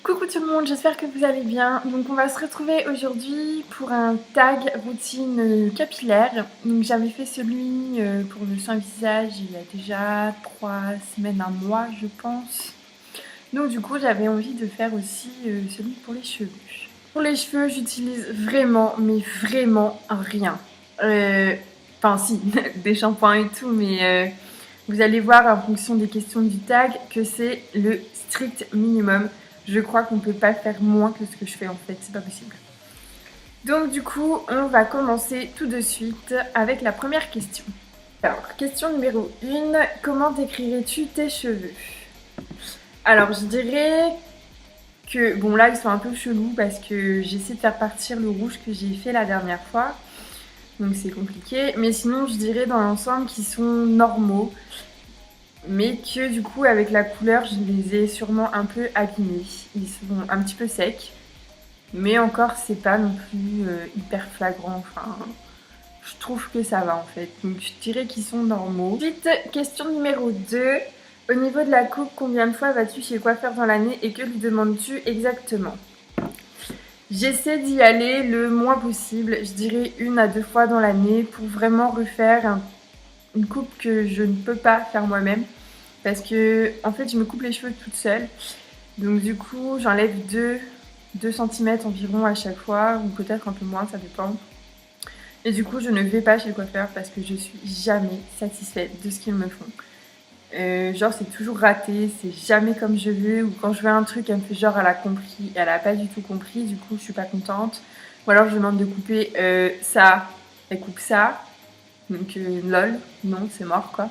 Coucou tout le monde, j'espère que vous allez bien. Donc on va se retrouver aujourd'hui pour un tag routine capillaire. Donc j'avais fait celui pour le soin visage il y a déjà 3 semaines, un mois je pense. Donc du coup j'avais envie de faire aussi celui pour les cheveux. Pour les cheveux j'utilise vraiment, mais vraiment rien. Enfin si, des shampoings et tout, mais vous allez voir en fonction des questions du tag que c'est le strict minimum. Je crois qu'on ne peut pas faire moins que ce que je fais en fait, c'est pas possible. Donc du coup, on va commencer tout de suite avec la première question. Alors, question numéro 1, comment décrirais-tu tes cheveux? Alors, je dirais que, bon là, ils sont un peu chelous parce que j'essaie de faire partir le rouge que j'ai fait la dernière fois. Donc c'est compliqué. Mais sinon, je dirais dans l'ensemble qu'ils sont normaux. Mais que du coup avec la couleur je les ai sûrement un peu abîmés. Ils sont un petit peu secs, mais encore c'est pas non plus hyper flagrant, enfin je trouve que ça va en fait, donc je dirais qu'ils sont normaux. Ensuite, question numéro 2, au niveau de la coupe, combien de fois vas-tu chez le coiffeur dans l'année et que lui demandes-tu exactement? J'essaie d'y aller le moins possible, je dirais 1 à 2 fois dans l'année pour vraiment refaire une coupe que je ne peux pas faire moi-même. Parce que en fait je me coupe les cheveux toute seule, donc du coup j'enlève 2 cm environ à chaque fois, ou peut-être un peu moins, ça dépend. Et du coup je ne vais pas chez le coiffeur parce que je suis jamais satisfaite de ce qu'ils me font. Genre c'est toujours raté, c'est jamais comme je veux, ou quand je veux un truc elle me fait genre elle a compris, elle a pas du tout compris, du coup je suis pas contente. Ou alors je demande de couper ça, elle coupe ça, donc lol, non c'est mort quoi.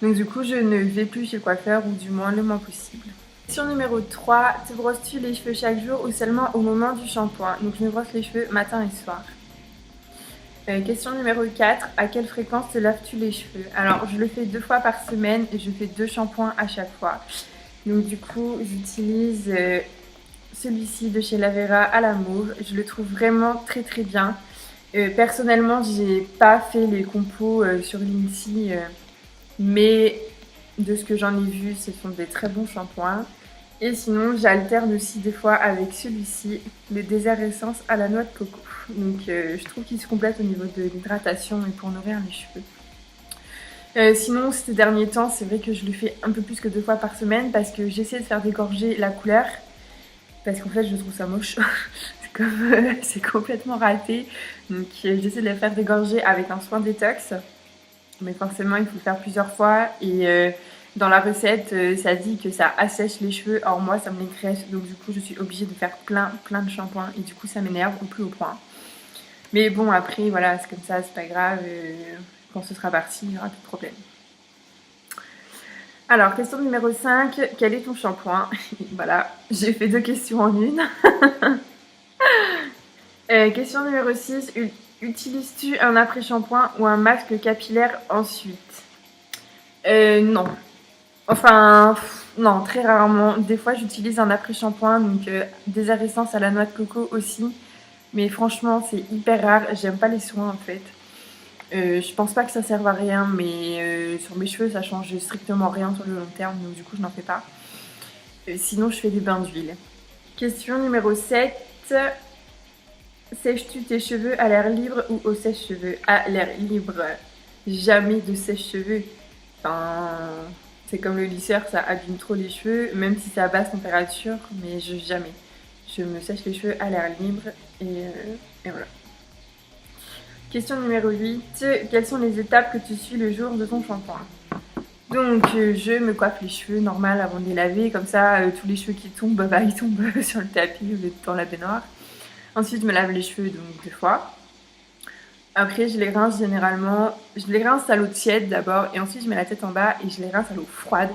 Donc du coup, je ne vais plus chez le coiffeur, ou du moins le moins possible. Question numéro 3, te brosses-tu les cheveux chaque jour ou seulement au moment du shampoing? Donc je me brosse les cheveux matin et soir. Question numéro 4, à quelle fréquence te laves-tu les cheveux? Alors je le fais 2 fois par semaine et je fais 2 shampoings à chaque fois. Donc du coup, j'utilise celui-ci de chez Lavera à la mauve. Je le trouve vraiment très très bien. Personnellement, j'ai pas fait les compos sur Lindsay, mais de ce que j'en ai vu, ce sont des très bons shampoings. Et sinon, j'alterne aussi des fois avec celui-ci, le désert essence à la noix de coco. Donc je trouve qu'il se complète au niveau de l'hydratation et pour nourrir les cheveux. Sinon, ces derniers temps, c'est vrai que je le fais un peu plus que 2 fois par semaine parce que j'essaie de faire dégorger la couleur. Parce qu'en fait, je trouve ça moche. C'est complètement raté. Donc j'essaie de les faire dégorger avec un soin détox. Mais forcément, il faut le faire plusieurs fois. Et dans la recette, ça dit que ça assèche les cheveux. Or, moi, ça me les graisse. Donc, du coup, je suis obligée de faire plein de shampoings. Et du coup, ça m'énerve au plus haut point. Mais bon, après, voilà, c'est comme ça, c'est pas grave. Quand ce sera parti, il n'y aura plus de problème. Alors, question numéro 5. Quel est ton shampoing? Voilà, j'ai fait 2 questions en une. Question numéro 6. Utilises-tu un après-shampoing ou un masque capillaire ensuite? Non. Enfin, non, très rarement. Des fois, j'utilise un après-shampoing, donc désert essence à la noix de coco aussi. Mais franchement, c'est hyper rare. J'aime pas les soins en fait. Je pense pas que ça serve à rien, mais sur mes cheveux, ça change strictement rien sur le long terme, donc du coup, je n'en fais pas. Sinon, je fais des bains d'huile. Question numéro 7. Sèches-tu tes cheveux à l'air libre ou au sèche-cheveux? À l'air libre. Jamais de sèche-cheveux. Enfin, c'est comme le lisseur, ça abîme trop les cheveux, même si c'est à basse température, mais jamais. Je me sèche les cheveux à l'air libre et voilà. Question numéro 8. Quelles sont les étapes que tu suis le jour de ton shampoing? Donc, je me coiffe les cheveux normal avant de les laver, comme ça, tous les cheveux qui tombent, bah, ils tombent sur le tapis au lieu de dans la baignoire. Ensuite, je me lave les cheveux donc 2 fois. Après, je les rince généralement. Je les rince à l'eau tiède d'abord et ensuite je mets la tête en bas et je les rince à l'eau froide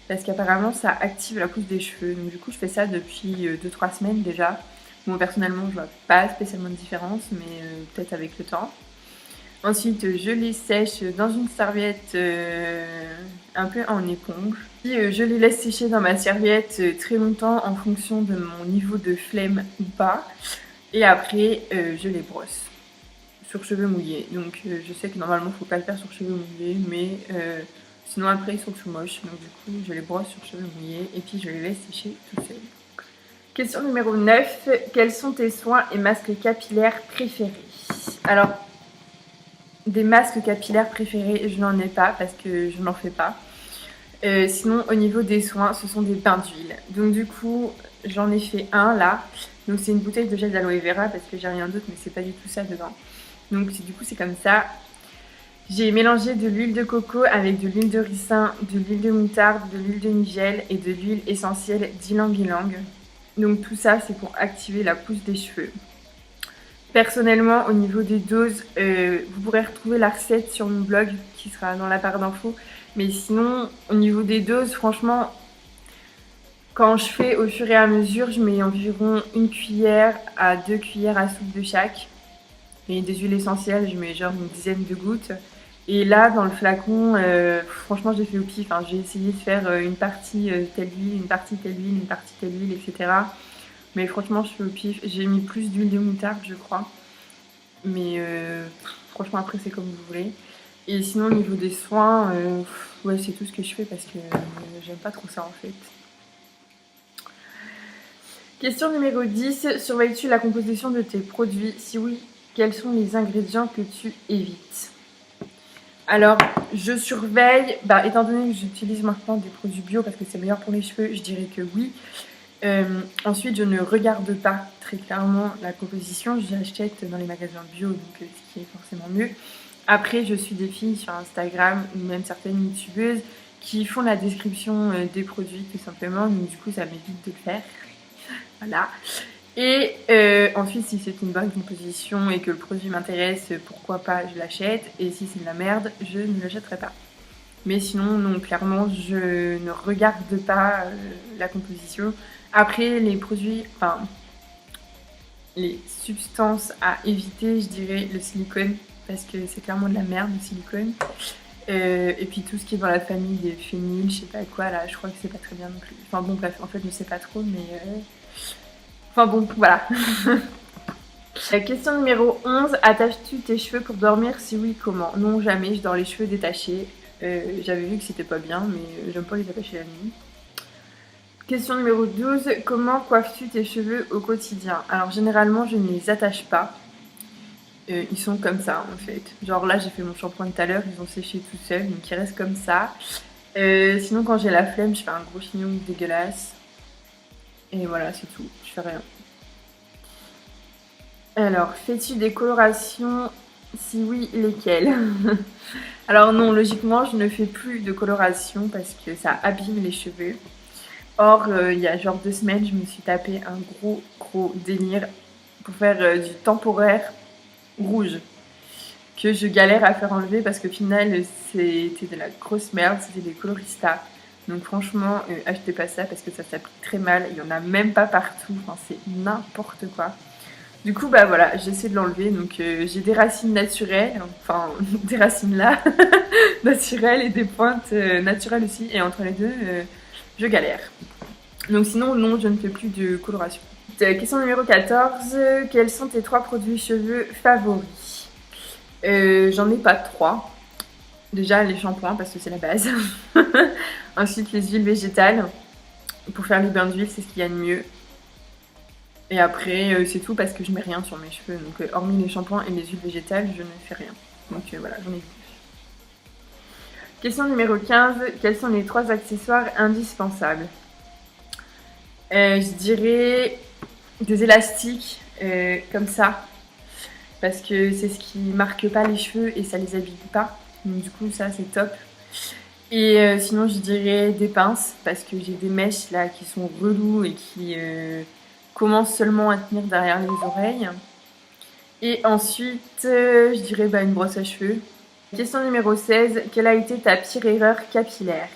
parce qu'apparemment ça active la pousse des cheveux. Donc du coup, je fais ça depuis 2-3 semaines déjà. Bon, personnellement, je vois pas spécialement de différence, mais peut-être avec le temps. Ensuite, je les sèche dans une serviette un peu en éponge. Puis je les laisse sécher dans ma serviette très longtemps en fonction de mon niveau de flemme ou pas. Et après, je les brosse sur cheveux mouillés. Donc je sais que normalement, il ne faut pas le faire sur cheveux mouillés, mais sinon après, ils sont tout moches. Donc du coup, je les brosse sur cheveux mouillés et puis je les laisse sécher tout seuls. Question numéro 9. Quels sont tes soins et masques capillaires préférés? Alors, des masques capillaires préférés, je n'en ai pas parce que je n'en fais pas. Sinon, au niveau des soins, ce sont des bains d'huile. Donc du coup, j'en ai fait un là. Donc c'est une bouteille de gel d'aloe vera parce que j'ai rien d'autre, mais c'est pas du tout ça dedans. Donc du coup, c'est comme ça. J'ai mélangé de l'huile de coco avec de l'huile de ricin, de l'huile de moutarde, de l'huile de nigel et de l'huile essentielle d'ylang-ylang. Donc tout ça, c'est pour activer la pousse des cheveux. Personnellement, au niveau des doses, vous pourrez retrouver la recette sur mon blog qui sera dans la barre d'infos. Mais sinon, au niveau des doses, franchement, quand je fais au fur et à mesure, je mets environ 1 cuillère à 2 cuillères à soupe de chaque. Et des huiles essentielles, je mets genre une dizaine de gouttes. Et là, dans le flacon, franchement, j'ai fait au pif. J'ai essayé de faire une partie telle huile, une partie telle huile, une partie telle huile, etc. Mais franchement, je fais au pif. J'ai mis plus d'huile de moutarde, je crois. Mais franchement, après, c'est comme vous voulez. Et sinon, au niveau des soins, ouais, c'est tout ce que je fais parce que j'aime pas trop ça en fait. Question numéro 10. Surveilles-tu la composition de tes produits? Si oui, quels sont les ingrédients que tu évites? Alors, je surveille, étant donné que j'utilise maintenant des produits bio parce que c'est meilleur pour les cheveux, je dirais que oui. Ensuite, je ne regarde pas très clairement la composition, j'achète dans les magasins bio, donc ce qui est forcément mieux. Après, je suis des filles sur Instagram ou même certaines youtubeuses qui font la description des produits tout simplement, donc du coup ça m'évite de le faire. Voilà. Et ensuite, si c'est une bonne composition et que le produit m'intéresse, pourquoi pas, je l'achète. Et si c'est de la merde, je ne le jetterai pas. Mais sinon, non, clairement, je ne regarde pas la composition. Après, les produits, les substances à éviter, je dirais le silicone, parce que c'est clairement de la merde, le silicone. Et puis tout ce qui est dans la famille des phényls, je sais pas quoi, là, je crois que c'est pas très bien non plus. Enfin bon, bref, en fait, je sais pas trop, mais... Enfin bon, voilà. Question numéro 11. Attaches-tu tes cheveux pour dormir? Si oui, comment? Non, jamais, je dors les cheveux détachés. J'avais vu que c'était pas bien, mais j'aime pas les attacher la nuit. Question numéro 12. Comment coiffes-tu tes cheveux au quotidien? Alors généralement, je ne les attache pas. Ils sont comme ça en fait. Genre là, j'ai fait mon shampoing tout à l'heure, ils ont séché tout seuls, donc ils restent comme ça. Sinon, quand j'ai la flemme, je fais un gros chignon dégueulasse. Et voilà, c'est tout. Je fais rien. Alors, fais-tu des colorations? Si oui, lesquelles? Alors non, logiquement, je ne fais plus de coloration parce que ça abîme les cheveux. Or, il y a genre 2 semaines, je me suis tapé un gros délire pour faire du temporaire rouge que je galère à faire enlever parce qu'au final, c'était de la grosse merde, c'était des coloristas. Donc franchement, achetez pas ça parce que ça s'applique très mal. Il y en a même pas partout, enfin, c'est n'importe quoi. Du coup, voilà, j'essaie de l'enlever. Donc, j'ai des racines naturelles, enfin, des racines là, naturelles et des pointes naturelles aussi. Et entre les deux, je galère. Donc, sinon, non, je ne fais plus de coloration. Question numéro 14. Quels sont tes 3 produits cheveux favoris? J'en ai pas 3. Déjà, les shampoings, parce que c'est la base. Ensuite, les huiles végétales. Pour faire les bains d'huile, c'est ce qu'il y a de mieux. Et après, c'est tout parce que je mets rien sur mes cheveux. Donc, hormis les shampoings et les huiles végétales, je ne fais rien. Donc, voilà, j'en ai plus. Question numéro 15. Quels sont les 3 accessoires indispensables? Je dirais des élastiques, comme ça. Parce que c'est ce qui marque pas les cheveux et ça les abîme pas. Donc, du coup, ça, c'est top. Et sinon, je dirais des pinces. Parce que j'ai des mèches là qui sont reloues et qui... commence seulement à tenir derrière les oreilles. Et ensuite, je dirais une brosse à cheveux. Question numéro 16. Quelle a été ta pire erreur capillaire?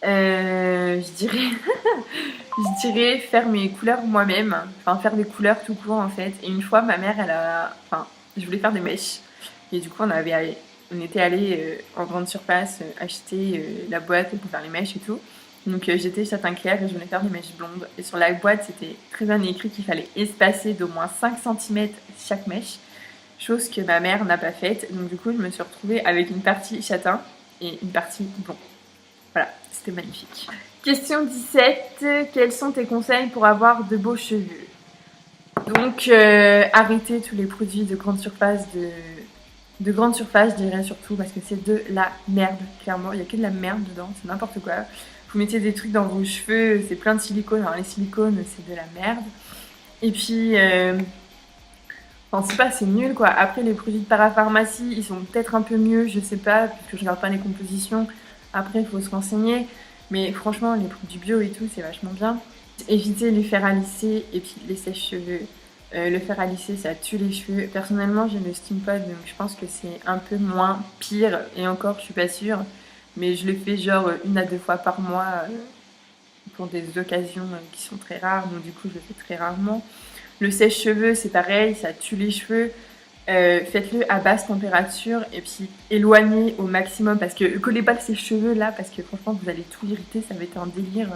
Je dirais... je dirais faire mes couleurs moi-même. Enfin, faire des couleurs tout court en fait. Et une fois, ma mère, je voulais faire des mèches. Et du coup, on était allé en grande surface acheter la boîte pour faire les mèches et tout. Donc j'étais châtain clair et je voulais faire des mèches blondes. Et sur la boîte, c'était très bien écrit qu'il fallait espacer d'au moins 5 cm chaque mèche. Chose que ma mère n'a pas faite. Donc du coup, je me suis retrouvée avec une partie châtain et une partie blond. Voilà, c'était magnifique. Question 17. Quels sont tes conseils pour avoir de beaux cheveux? Donc, arrêtez tous les produits de grande surface, de grande surface, je dirais surtout, parce que c'est de la merde, clairement. Il n'y a que de la merde dedans, c'est n'importe quoi. Vous mettez des trucs dans vos cheveux, c'est plein de silicone. Alors, les silicones, c'est de la merde. Et puis, enfin, c'est pas, c'est nul quoi. Après, les produits de parapharmacie, ils sont peut-être un peu mieux, je sais pas, puisque je regarde pas les compositions. Après, il faut se renseigner. Mais franchement, les produits bio et tout, c'est vachement bien. Évitez les fer à lisser et puis les sèche-cheveux. Le fer à lisser, ça tue les cheveux. Personnellement, j'ai le steam pod, donc je pense que c'est un peu moins pire. Et encore, je suis pas sûre. Mais je le fais genre 1 à 2 fois par mois pour des occasions qui sont très rares. Donc du coup, je le fais très rarement. Le sèche-cheveux, c'est pareil, ça tue les cheveux. Faites-le à basse température et puis éloignez au maximum parce que collez pas le sèche-cheveux là parce que franchement vous allez tout irriter, ça va être un délire.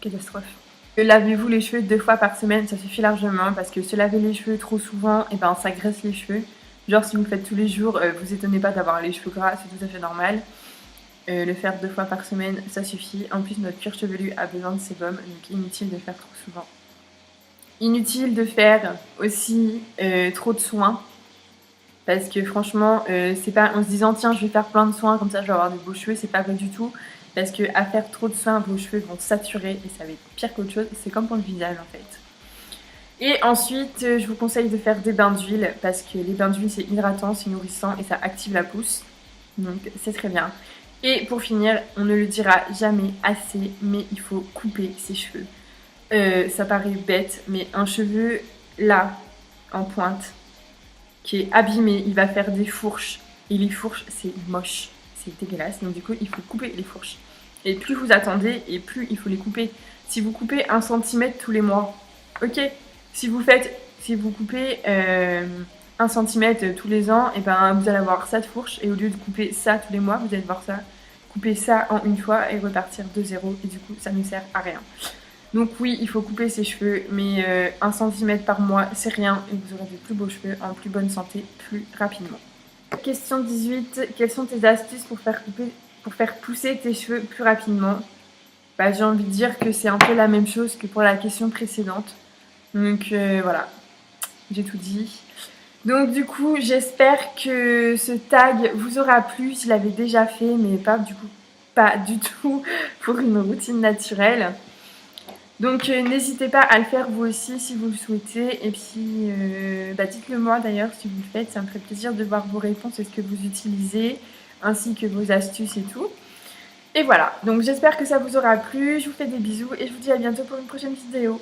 Catastrophe. Lavez-vous les cheveux 2 fois par semaine, ça suffit largement parce que se laver les cheveux trop souvent, et ben ça graisse les cheveux. Genre si vous le faites tous les jours, vous étonnez pas d'avoir les cheveux gras, c'est tout à fait normal. Le faire 2 fois par semaine, ça suffit. En plus notre cuir chevelu a besoin de sébum, donc inutile de faire trop souvent. Inutile de faire aussi trop de soins. Parce que franchement, c'est pas en se disant tiens je vais faire plein de soins comme ça je vais avoir de beaux cheveux, c'est pas vrai du tout. Parce que à faire trop de soins, vos cheveux vont saturer et ça va être pire qu'autre chose. C'est comme pour le visage en fait. Et ensuite, je vous conseille de faire des bains d'huile parce que les bains d'huile c'est hydratant, c'est nourrissant et ça active la pousse. Donc c'est très bien. Et pour finir, on ne le dira jamais assez, mais il faut couper ses cheveux. Ça paraît bête, mais un cheveu là, en pointe, qui est abîmé, il va faire des fourches. Et les fourches, c'est moche, c'est dégueulasse. Donc du coup, il faut couper les fourches. Et plus vous attendez, et plus il faut les couper. Si vous coupez 1 cm tous les mois, ok. Si vous coupez 1 cm tous les ans, et ben vous allez avoir ça de fourche. Et au lieu de couper ça tous les mois, vous allez voir ça, couper ça en une fois et repartir de zéro. Et du coup, ça ne sert à rien. Donc oui, il faut couper ses cheveux, mais 1 cm par mois, c'est rien et vous aurez de plus beaux cheveux en plus bonne santé plus rapidement. Question 18. Quelles sont tes astuces pour faire pousser tes cheveux plus rapidement? Bah, j'ai envie de dire que c'est un peu la même chose que pour la question précédente. Donc voilà, j'ai tout dit. Donc du coup, j'espère que ce tag vous aura plu. Je l'avais déjà fait, mais pas du tout pour une routine naturelle. Donc n'hésitez pas à le faire vous aussi si vous le souhaitez. Et puis dites-le moi d'ailleurs si vous le faites. Ça me ferait plaisir de voir vos réponses et ce que vous utilisez, ainsi que vos astuces et tout. Et voilà, donc j'espère que ça vous aura plu. Je vous fais des bisous et je vous dis à bientôt pour une prochaine vidéo.